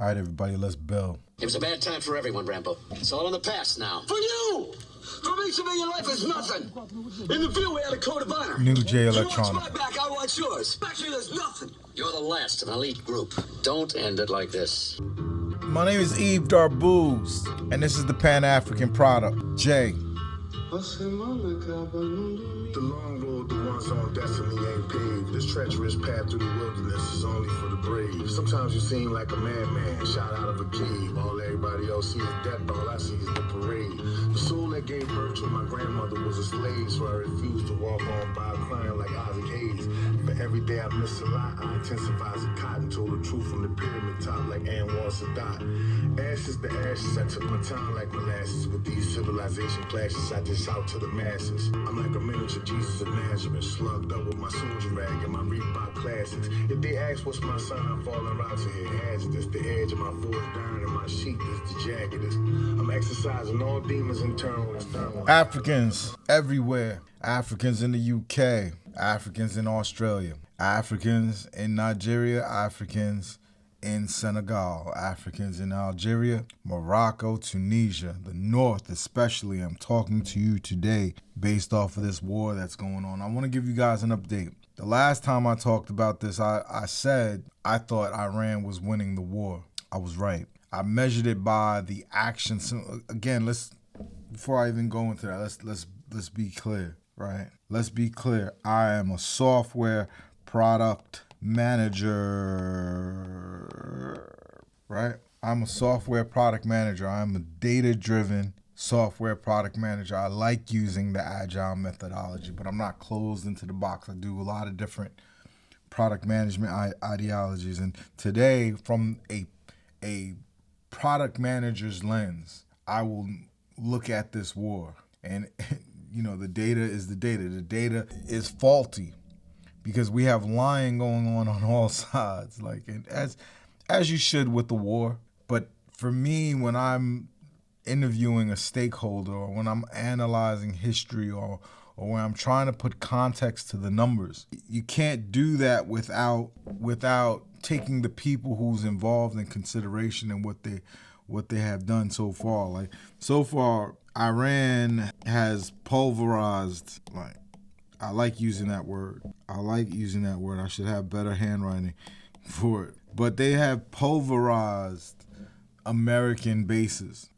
All right, everybody, let's build. It was a bad time for everyone, Rambo. It's all in the past now. For you! For me, civilian life is nothing. In the view, we had a code of honor. New J You Electronic. watch my back, I watch yours. Actually, there's nothing. You're the last of an elite group. Don't end it like this. My name is Yves Darbouz, and this is the Pan-African product, J. The long road to one's own destiny ain't paved. This treacherous path through the wilderness is only for the brave. Sometimes you seem like a madman shot out of a cave. All everybody else sees is death, all I see is the parade. The soul that gave birth to my grandmother was a slave, so I refused to walk on by crying like Isaac Hayes. For every day I miss a lot, I intensify the cotton, told the truth from the pyramid top like Anwar Sadat. Ashes to ashes, I took my time like molasses. With these civilization clashes, I just shout to the masses. I'm like a miniature Jesus of Nazareth, slugged up with my soldier rag and my Reebok classics. If they ask what's my sign, I'm falling right to here. Hazardous, the edge of my forged iron and my sheet is the jaggedest. I'm exercising all demons internal and external. Africans everywhere. Africans in the UK. Africans in Australia. Africans in Nigeria. Africans in Senegal, Africans in Algeria, Morocco, Tunisia, the North especially. I'm talking to you today based off of this war that's going on. I want to give you guys an update. The last time I talked about this, I said I thought Iran was winning the war. I was right. I measured it by the actions. So again, before I even go into that, let's be clear, right? Let's be clear. I am a software product manager, right? I'm a software product manager. I'm a data-driven software product manager. I like using the agile methodology, but I'm not closed into the box. I do a lot of different product management ideologies. And today, from a product manager's lens, I will look at this war. And, the data is the data. The data is faulty, because we have lying going on all sides, and as you should with the war. But for me, when I'm interviewing a stakeholder, or when I'm analyzing history, or when I'm trying to put context to the numbers, you can't do that without taking the people who's involved in consideration and what they have done so far. So far, Iran has pulverized. I like using that word. I should have better handwriting for it. But they have pulverized American bases,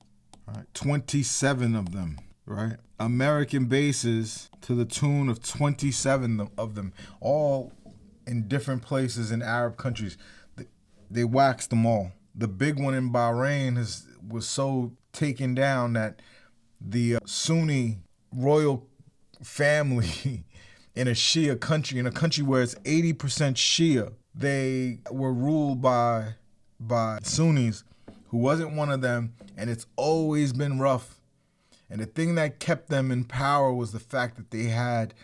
right? 27 of them, right? American bases to the tune of 27 of them, all in different places in Arab countries. They waxed them all. The big one in Bahrain was so taken down that the Sunni royal family in a Shia country, in a country where it's 80% Shia, they were ruled by Sunnis, who wasn't one of them, and it's always been rough. And the thing that kept them in power was the fact that they had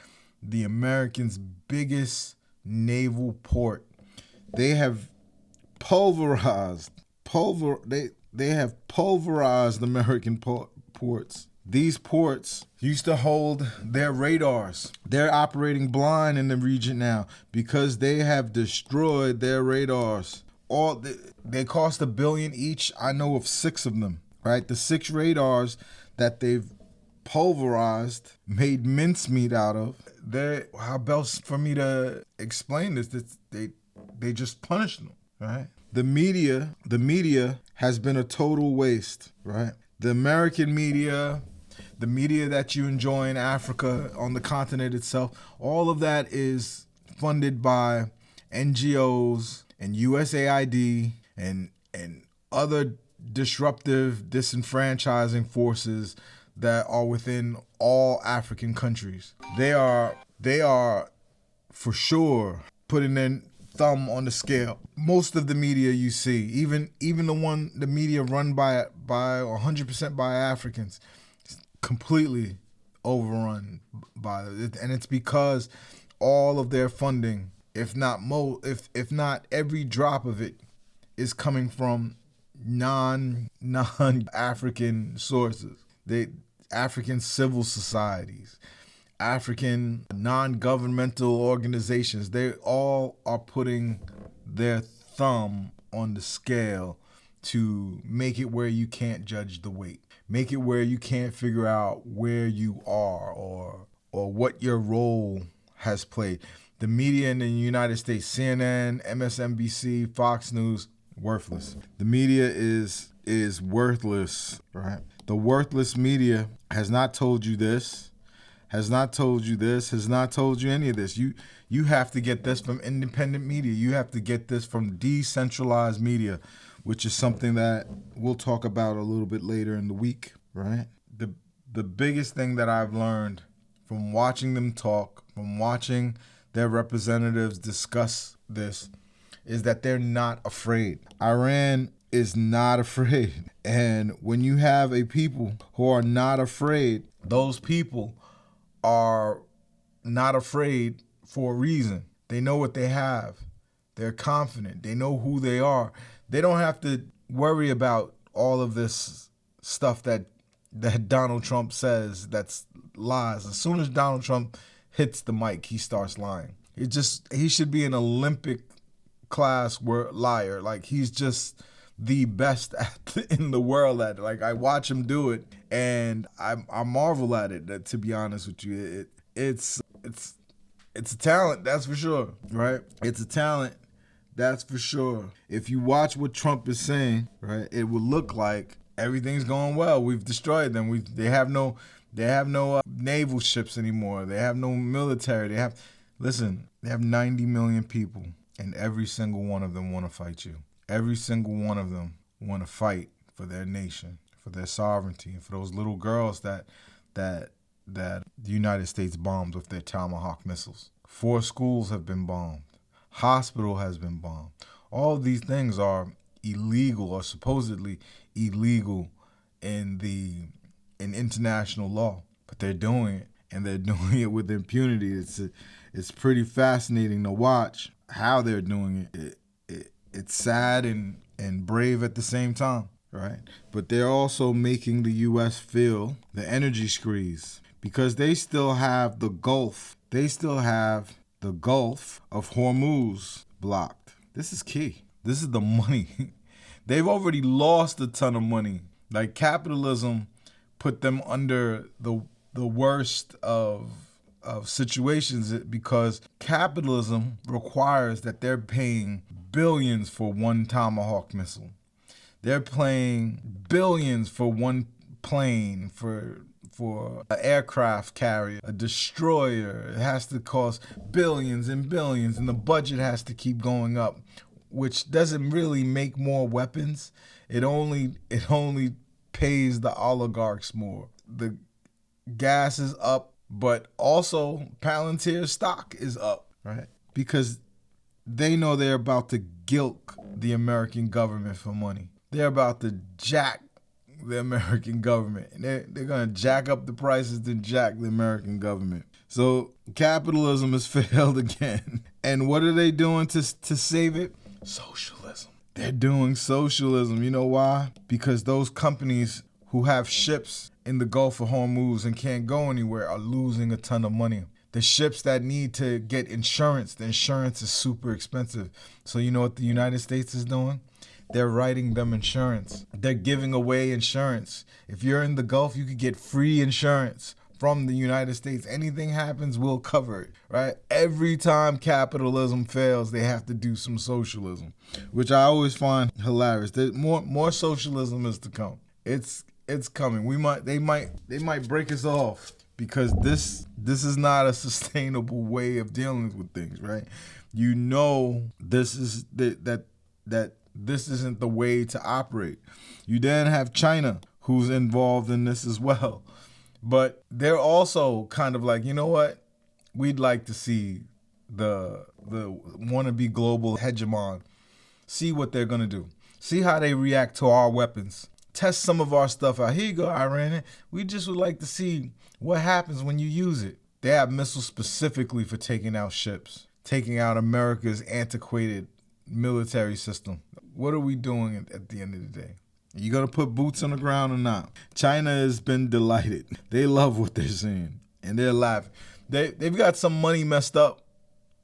the Americans' biggest naval port. They have pulverized American ports. These ports used to hold their radars. They're operating blind in the region now because they have destroyed their radars. They cost $1 billion each. I know of 6 of them, right? The 6 radars that they've pulverized, made mincemeat out of. How else for me to explain this? They just punished them, right? The media has been a total waste, right? The American media, the media that you enjoy in Africa, on the continent itself, all of that is funded by NGOs and USAID and other disruptive, disenfranchising forces that are within all African countries. They are for sure putting their thumb on the scale. Most of the media you see, even the media run by 100% by Africans, completely overrun by it, and it's because all of their funding, if not every drop of it, is coming from non-African sources. African civil societies, African non-governmental organizations, they all are putting their thumb on the scale to make it where you can't judge the weight. Make it where you can't figure out where you are or what your role has played. The media in the United States, CNN, MSNBC, Fox News, worthless. The media is worthless, right? The worthless media has not told you this, has not told you this, has not told you any of this. You have to get this from independent media. You have to get this from decentralized media, which is something that we'll talk about a little bit later in the week, right? The biggest thing that I've learned from watching them talk, from watching their representatives discuss this, is that they're not afraid. Iran is not afraid. And when you have a people who are not afraid, those people are not afraid for a reason. They know what they have. They're confident. They know who they are. They don't have to worry about all of this stuff that Donald Trump says that's lies. As soon as Donald Trump hits the mic, he starts lying. He should be an Olympic class liar. Like, he's just the best in the world at it. Like, I watch him do it and I marvel at it, to be honest with you. It's a talent, that's for sure, right? It's a talent, that's for sure. If you watch what Trump is saying, right, it would look like everything's going well. We've destroyed them. They have no naval ships anymore. They have no military. They have 90 million people, and every single one of them want to fight you. Every single one of them want to fight for their nation, for their sovereignty, and for those little girls that the United States bombed with their Tomahawk missiles. 4 schools have been bombed. Hospital has been bombed. All of these things are illegal or supposedly illegal in international law, but they're doing it, and they're doing it with impunity. It's pretty fascinating to watch how they're doing it. It's sad and brave at the same time, right? But they're also making the U.S. feel the energy squeeze because they still have the Gulf. They still have the Gulf of Hormuz blocked. This is key. This is the money. They've already lost a ton of money. Like, capitalism put them under the worst of situations because capitalism requires that they're paying billions for one Tomahawk missile. They're paying billions for one plane, for an aircraft carrier, a destroyer. It has to cost billions and billions, and the budget has to keep going up, which doesn't really make more weapons. It only pays the oligarchs more. The gas is up, but also Palantir's stock is up, right? Because they know they're about to gilk the American government for money. They're about to jack the American government. And they're going to jack up the prices to jack the American government. So capitalism has failed again. And what are they doing to save it? Socialism. They're doing socialism. You know why? Because those companies who have ships in the Gulf of Hormuz and can't go anywhere are losing a ton of money. The ships that need to get insurance, the insurance is super expensive. So you know what the United States is doing? They're writing them insurance. They're giving away insurance. If you're in the Gulf, you could get free insurance from the United States. Anything happens, we'll cover it, right? Every time capitalism fails, they have to do some socialism, which I always find hilarious. More socialism is to come. It's coming. They might break us off because this is not a sustainable way of dealing with things, right? You know, this is that this isn't the way to operate. You then have China, who's involved in this as well. But they're also kind of like, you know what? We'd like to see the wannabe global hegemon see what they're going to do. See how they react to our weapons. Test some of our stuff out. Here you go, Iran. We just would like to see what happens when you use it. They have missiles specifically for taking out ships, taking out America's antiquated military system. What are we doing at the end of the day? Are you going to put boots on the ground or not? China has been delighted. They love what they're seeing, and they're laughing. They've got some money messed up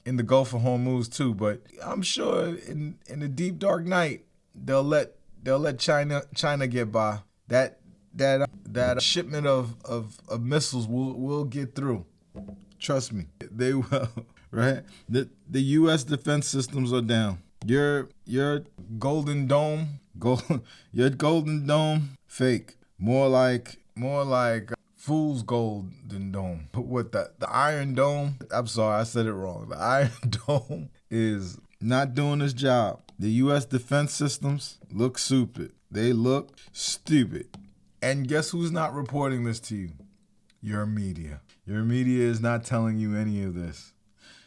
in the Gulf of Hormuz too, but I'm sure in the deep dark night, they'll let They'll let China get by. That shipment of missiles will get through. Trust me, they will. Right? The U.S. defense systems are down. Your Golden Dome, your Golden Dome, fake. More like fool's golden dome. What the Iron Dome? I'm sorry, I said it wrong. The Iron Dome is not doing its job. The U.S. defense systems look stupid. They look stupid. And guess who's not reporting this to you? Your media. Your media is not telling you any of this.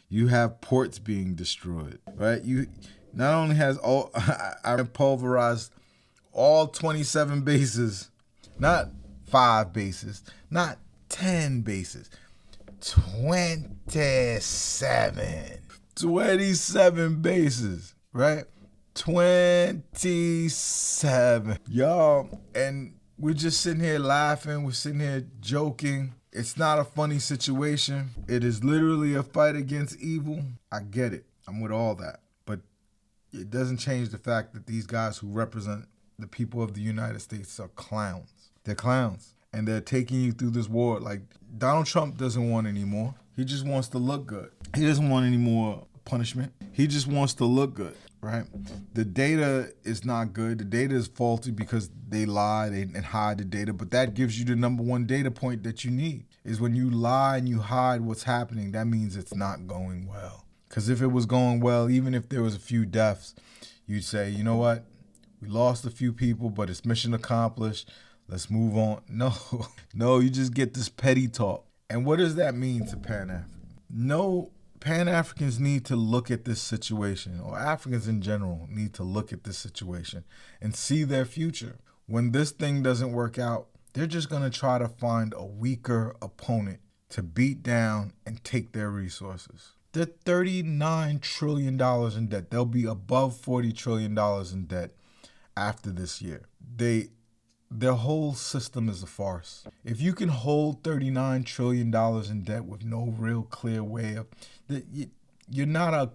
You have ports being destroyed, right? You not only has I pulverized all 27 bases, not 5 bases, not 10 bases, 27 bases, right? 27. Y'all, and we're just sitting here laughing. We're sitting here joking. It's not a funny situation. It is literally a fight against evil. I get it. I'm with all that. But it doesn't change the fact that these guys who represent the people of the United States are clowns. They're clowns. And they're taking you through this war. Like, Donald Trump doesn't want any more. He just wants to look good. He doesn't want any more punishment. He just wants to look good, right? The data is not good. The data is faulty because they lie and hide the data. But that gives you the number one data point that you need, is when you lie and you hide what's happening, that means it's not going well. Because if it was going well, even if there was a few deaths, you'd say, you know what? We lost a few people, but it's mission accomplished. Let's move on. No, you just get this petty talk. And what does that mean to Pan-Africans? No, Pan-Africans need to look at this situation, or Africans in general need to look at this situation and see their future. When this thing doesn't work out, they're just going to try to find a weaker opponent to beat down and take their resources. They're $39 trillion in debt. They'll be above $40 trillion in debt after this year. Their whole system is a farce. If you can hold $39 trillion in debt with no real clear way of, you're not a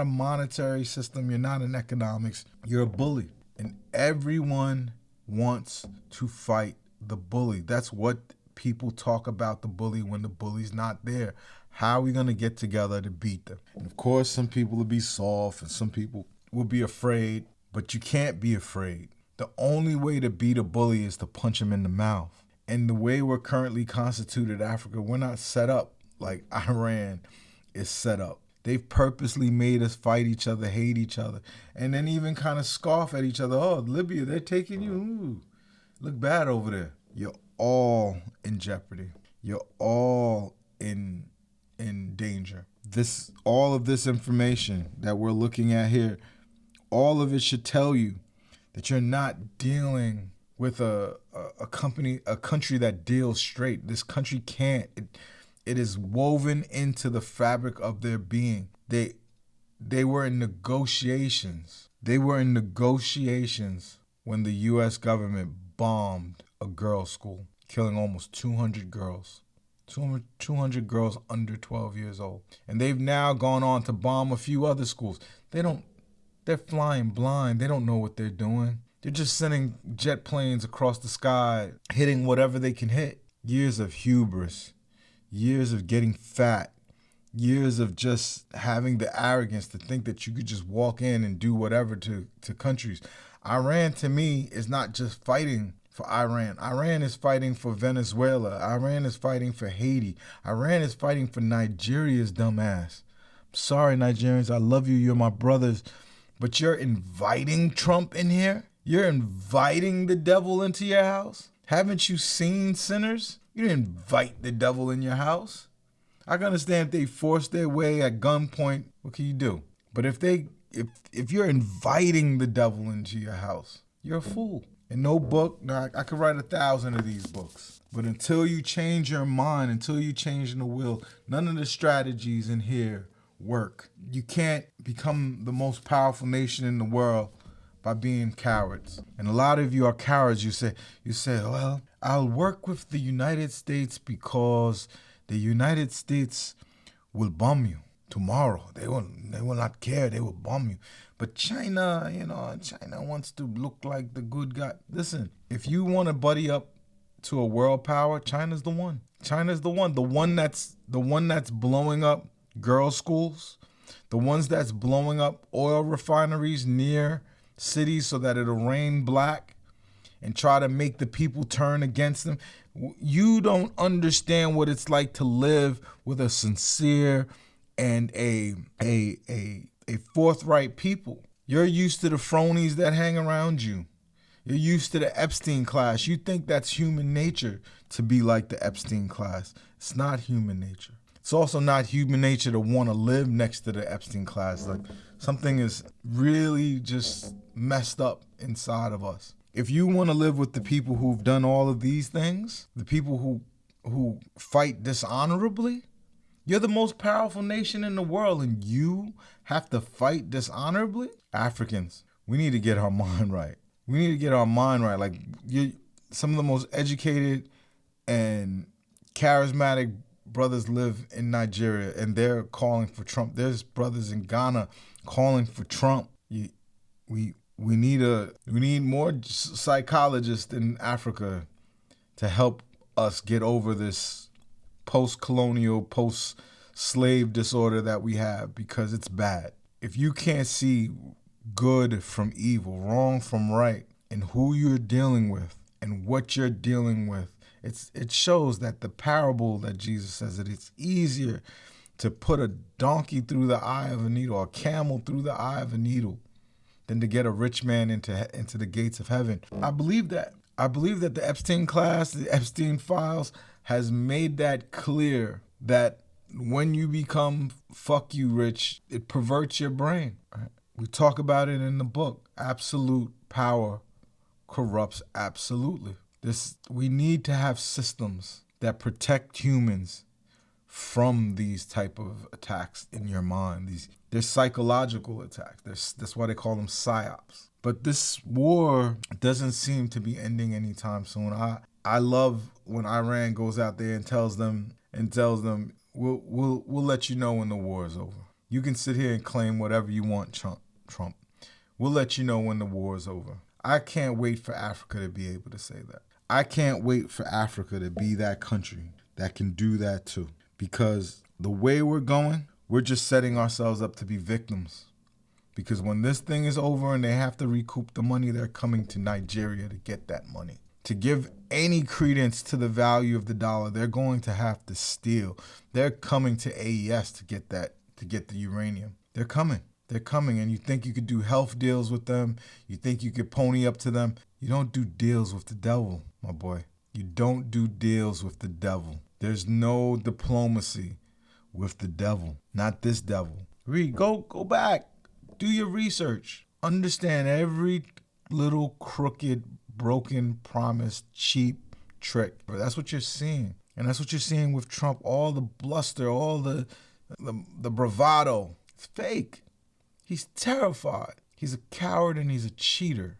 monetary system. You're not in economics. You're a bully, and everyone wants to fight the bully. That's what people talk about, the bully, when the bully's not there. How are we gonna get together to beat them? And of course, some people will be soft, and some people will be afraid. But you can't be afraid. The only way to beat a bully is to punch him in the mouth. And the way we're currently constituted, Africa, we're not set up like Iran is set up. They've purposely made us fight each other, hate each other, and then even kind of scoff at each other. Oh, Libya, they're taking you. Ooh, look bad over there. You're all in jeopardy. You're all in danger. All of this information that we're looking at here, all of it should tell you that you're not dealing with a country that deals straight. This country can't. It is woven into the fabric of their being. They were in negotiations. When the U.S. government bombed a girls' school, killing almost 200 girls. 200 girls under 12 years old. And they've now gone on to bomb a few other schools. They're flying blind. They don't know what they're doing. They're just sending jet planes across the sky, hitting whatever they can hit. Years of hubris, years of getting fat, years of just having the arrogance to think that you could just walk in and do whatever to countries. Iran, to me, is not just fighting for Iran. Iran is fighting for Venezuela. Iran is fighting for Haiti. Iran is fighting for Nigeria's dumbass. I'm sorry, Nigerians. I love you. You're my brothers. But you're inviting Trump in here? You're inviting the devil into your house? Haven't you seen sinners? You didn't invite the devil in your house. I can understand if they force their way at gunpoint, what can you do? But if you're inviting the devil into your house, you're a fool. And no book, now I could write 1,000 of these books. But until you change your mind, until you change the will, none of the strategies in here work. You can't become the most powerful nation in the world by being cowards. And a lot of you are cowards. You say, well, I'll work with the United States because the United States will bomb you. tomorrow. They will not care. They will bomb you. But China, China wants to look like the good guy. Listen, if you want to buddy up to a world power, China's the one. China's the one. The one that's blowing up girls' schools, the ones that's blowing up oil refineries near cities so that it'll rain black and try to make the people turn against them. You don't understand what it's like to live with a sincere and a forthright people. You're used to the phonies that hang around you. You're used to the Epstein class. You think that's human nature to be like the Epstein class. It's not human nature. It's also not human nature to want to live next to the Epstein class. Like, something is really just messed up inside of us. If you want to live with the people who've done all of these things, the people who fight dishonorably, you're the most powerful nation in the world and you have to fight dishonorably? Africans, we need to get our mind right. We need to get our mind right. Like, some of the most educated and charismatic brothers live in Nigeria and they're calling for Trump. There's brothers in Ghana calling for Trump. We need more psychologists in Africa to help us get over this post-colonial, post-slave disorder that we have, because it's bad. If you can't see good from evil, wrong from right, and who you're dealing with and what you're dealing with, it shows that the parable that Jesus says that it's easier to put a donkey through the eye of a needle, or a camel through the eye of a needle, than to get a rich man into the gates of heaven. I believe that. I believe that the Epstein class, the Epstein files, has made that clear, that when you become fuck you rich, it perverts your brain. Right? We talk about it in the book. Absolute power corrupts absolutely. We need to have systems that protect humans from these type of attacks in your mind. They're psychological attacks. That's why they call them psyops. But this war doesn't seem to be ending anytime soon. I love when Iran goes out there and tells them we'll let you know when the war is over. You can sit here and claim whatever you want, Trump. We'll let you know when the war is over. I can't wait for Africa to be able to say that. I can't wait for Africa to be that country that can do that too. Because the way we're going, we're just setting ourselves up to be victims. Because when this thing is over and they have to recoup the money, they're coming to Nigeria to get that money. To give any credence to the value of the dollar, they're going to have to steal. They're coming to AES to get the uranium. They're coming. And you think you could do health deals with them. You think you could pony up to them. You don't do deals with the devil, my boy. You don't do deals with the devil. There's no diplomacy with the devil. Not this devil. Read, go back. Do your research. Understand every little crooked, broken promise, cheap trick. That's what you're seeing. And that's what you're seeing with Trump. All the bluster, all the bravado. It's fake. He's terrified. He's a coward and he's a cheater.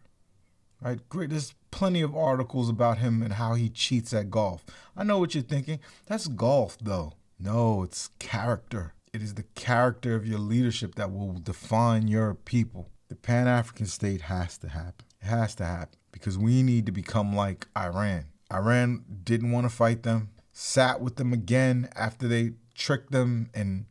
Right? Great. There's plenty of articles about him and how he cheats at golf. I know what you're thinking. That's golf, though. No, it's character. It is the character of your leadership that will define your people. The Pan-African state has to happen. It has to happen because we need to become like Iran. Iran didn't want to fight them, sat with them again after they tricked them and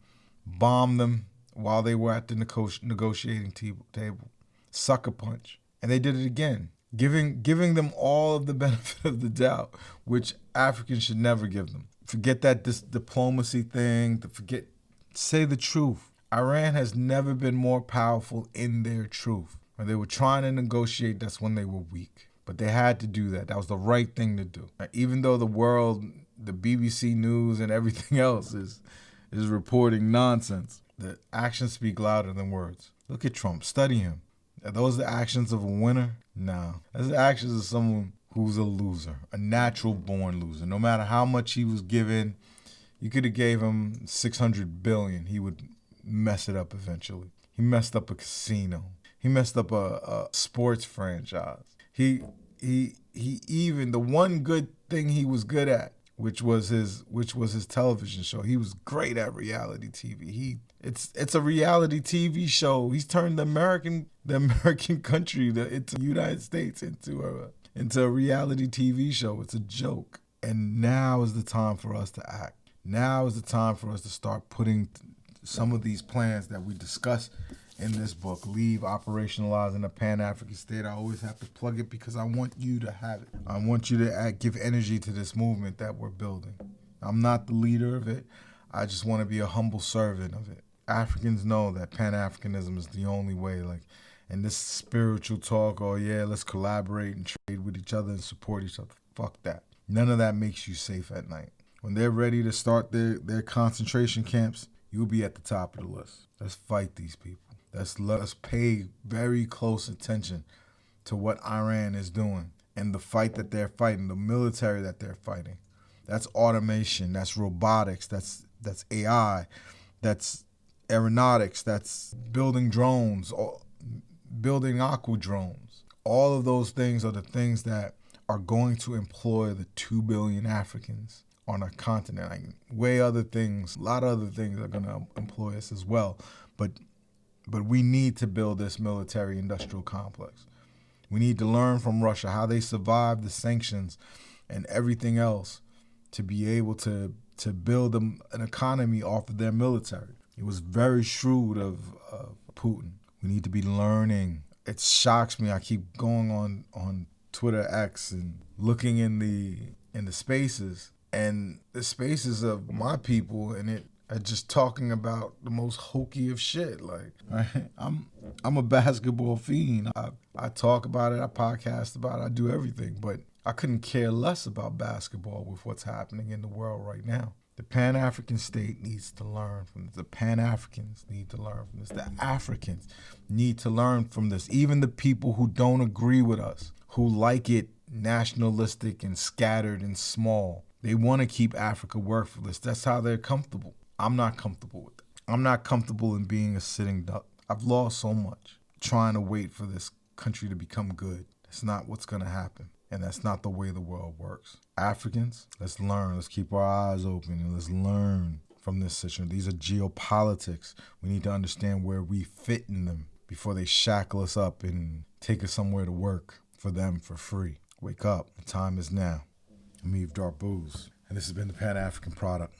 bombed them while they were at the negotiating table. Sucker punch. And they did it again, giving them all of the benefit of the doubt, which Africans should never give them. Forget that this diplomacy thing, say the truth. Iran has never been more powerful in their truth. When they were trying to negotiate, that's when they were weak. But they had to do that. That was the right thing to do. Even though the world, the BBC News and everything else is reporting nonsense, the actions speak louder than words. Look at Trump. Study him. Are those the actions of a winner? No. That's the actions of someone who's a loser, a natural-born loser. No matter how much he was given, you could have gave him $600 billion. He would mess it up eventually. He messed up a casino. He messed up a sports franchise. He even, the one good thing he was good at which was his television show. He was great at reality TV. It's a reality TV show. He's turned the American country, into the United States, into a reality TV show. It's a joke. And now is the time for us to act. Now is the time for us to start putting some of these plans that we discuss in this book, Leave Operationalizing the Pan-African State. I always have to plug it because I want you to have it. I want you to give energy to this movement that we're building. I'm not the leader of it. I just want to be a humble servant of it. Africans know that Pan-Africanism is the only way. And this spiritual talk, oh yeah, let's collaborate and trade with each other and support each other. Fuck that. None of that makes you safe at night. When they're ready to start their concentration camps, you'll be at the top of the list. Let's fight these people. Let's pay very close attention to what Iran is doing and the fight that they're fighting, the military that they're fighting. That's automation, that's robotics, that's AI, that's aeronautics, that's building drones, building aqua drones. All of those things are the things that are going to employ the 2 billion Africans on our continent. A lot of other things are going to employ us as well. But we need to build this military industrial complex. We need to learn from Russia how they survived the sanctions and everything else to be able to build an economy off of their military. It was very shrewd of Putin. We need to be learning. It shocks me. I keep going on Twitter X and looking in the spaces, and the spaces of my people, and it are just talking about the most hokey of shit. I'm a basketball fiend. I talk about it, I podcast about it, I do everything, but I couldn't care less about basketball with what's happening in the world right now. The Pan-African state needs to learn from this. The Pan-Africans need to learn from this. The Africans need to learn from this. Even the people who don't agree with us, who like it nationalistic and scattered and small, they want to keep Africa worthless. That's how they're comfortable. I'm not comfortable with that. I'm not comfortable in being a sitting duck. I've lost so much trying to wait for this country to become good. That's not what's going to happen. And that's not the way the world works. Africans, let's learn. Let's keep our eyes open and let's learn from this situation. These are geopolitics. We need to understand where we fit in them before they shackle us up and take us somewhere to work for them for free. Wake up. The time is now. I'm Yves, and this has been the Pan-African Product.